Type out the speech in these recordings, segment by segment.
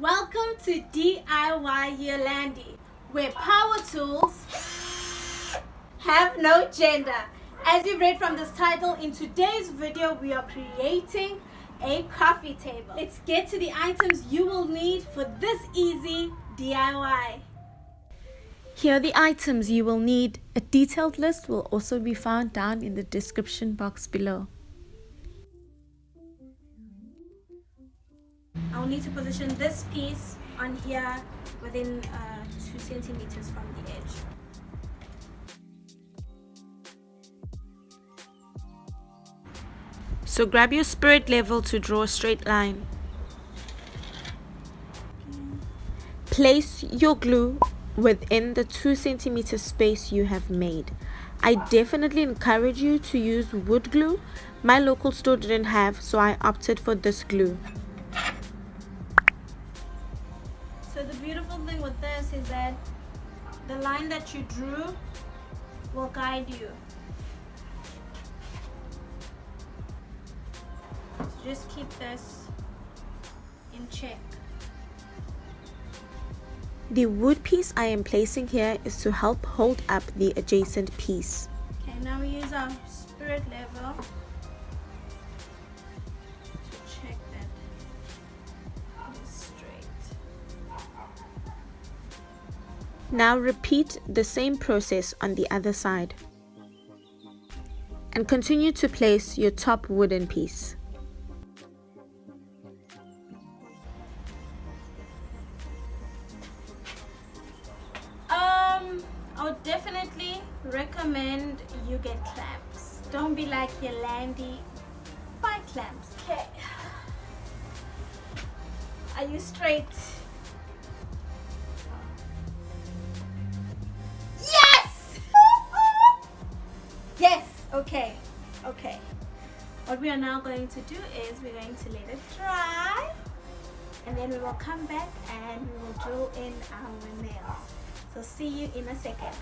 Welcome to DIY Yolande, where power tools have no gender. As you read from this title, in today's video we are creating a coffee table. Let's get to the items you will need for this easy DIY. Here are the items you will need. A detailed list will also be found down in the description box below. I'll need to position this piece on here within 2 centimeters from the edge. So grab your spirit level to draw a straight line. Place your glue within the 2 centimeter space you have made. I definitely encourage you to use wood glue. My local store didn't have, so I opted for this glue. So the beautiful thing with this is that the line that you drew will guide you. So just keep this in check. The wood piece I am placing here is to help hold up the adjacent piece. Okay, now we use our spirit level to check that it is straight. Now repeat the same process on the other side. And continue to place your top wooden piece. I would definitely recommend you get clamps. Don't be like Yolande, buy clamps. Okay. Are you straight? Yes! Yes! Okay. Okay. What we are now going to do is we're going to let it dry. And then we will come back and we will drill in our nails. So see you in a second.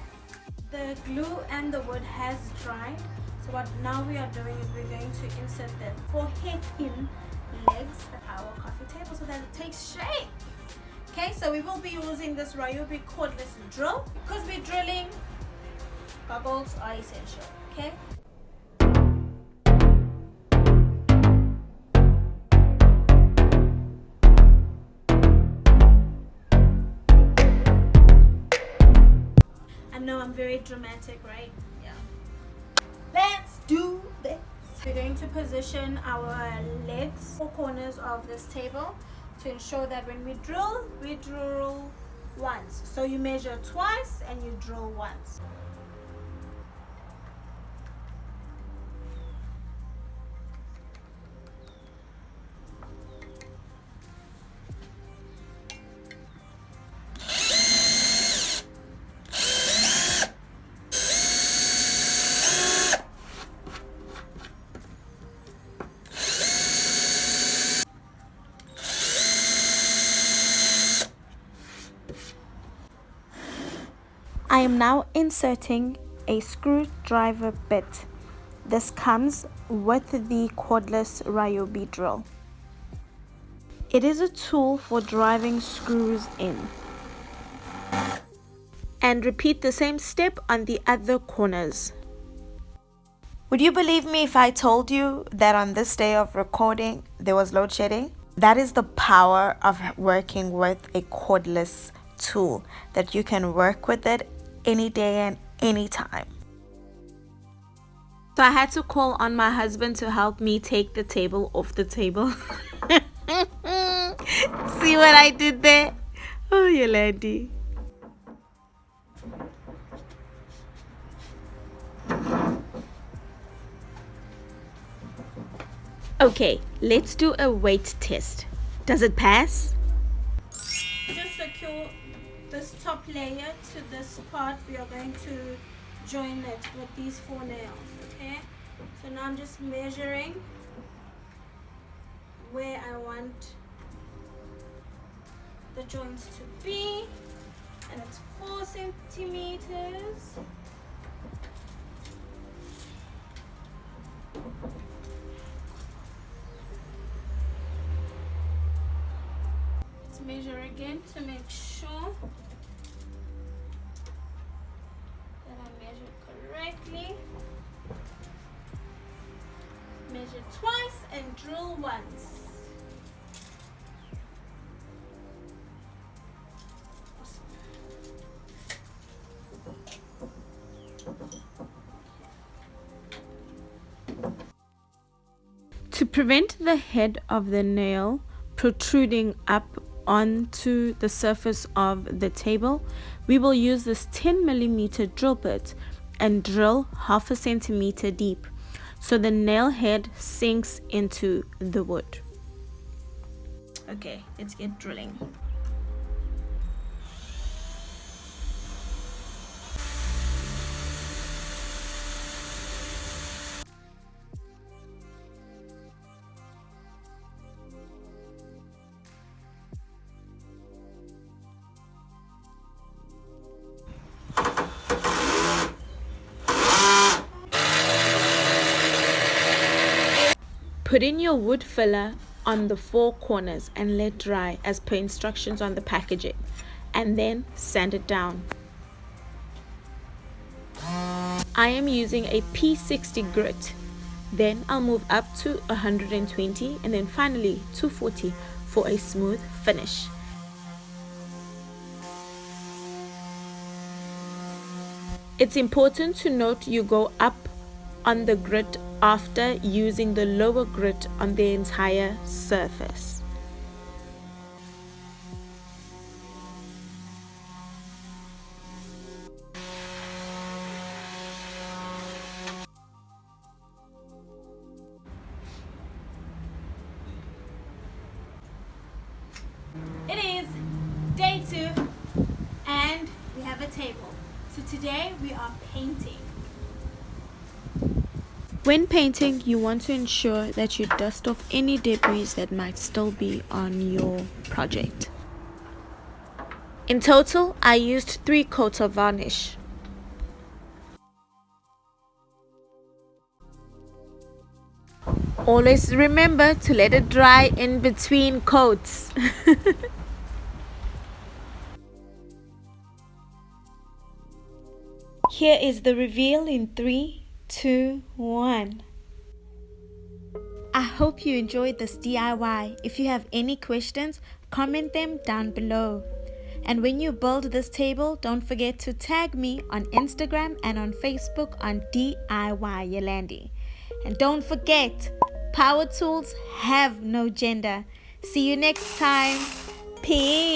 The glue and the wood has dried. So what now we are doing is we're going to insert the 4 hairpin legs of our coffee table so that it takes shape. Okay, so we will be using this RYOBI Cordless drill. Because we're drilling, goggles are essential. Okay. I know I'm very dramatic, right? Yeah. Let's do this. We're going to position our legs, 4 corners of this table to ensure that when we drill once. So you measure twice and you drill once. I am now inserting a screwdriver bit. This comes with the cordless RYOBI drill. It is a tool for driving screws in. And repeat the same step on the other corners. Would you believe me if I told you that on this day of recording there was load shedding? That is the power of working with a cordless tool, that you can work with it any day and any time. So I had to call on my husband to help me take the table off the table. See what I did there? Oh, Yolande. Okay, let's do a weight test. Does it pass? Just secure this top layer to this part. We are going to join it with these 4 nails. Okay, so now I'm just measuring where I want the joints to be, and it's 4 centimeters. measure again to make sure that I measure correctly. Measure twice and drill once. To prevent the head of the nail protruding up onto the surface of the table, we will use this 10mm drill bit and drill 1/2 centimeter deep so the nail head sinks into the wood. Okay, let's get drilling. Put in your wood filler on the 4 corners and let dry as per instructions on the packaging, and then sand it down. I am using a P60 grit. Then I'll move up to 120 and then finally 240 for a smooth finish. It's important to note you go up on the grit after using the lower grit on the entire surface. It is day 2 and we have a table. So today we are painting. When painting, you want to ensure that you dust off any debris that might still be on your project. In total, I used 3 coats of varnish. Always remember to let it dry in between coats. Here is the reveal in 3, 2, 1. I hope you enjoyed this DIY. If you have any questions, comment them down below. And when you build this table, don't forget to tag me on Instagram and on Facebook on DIY Yolande. And don't forget, power tools have no gender. See you next time. Peace.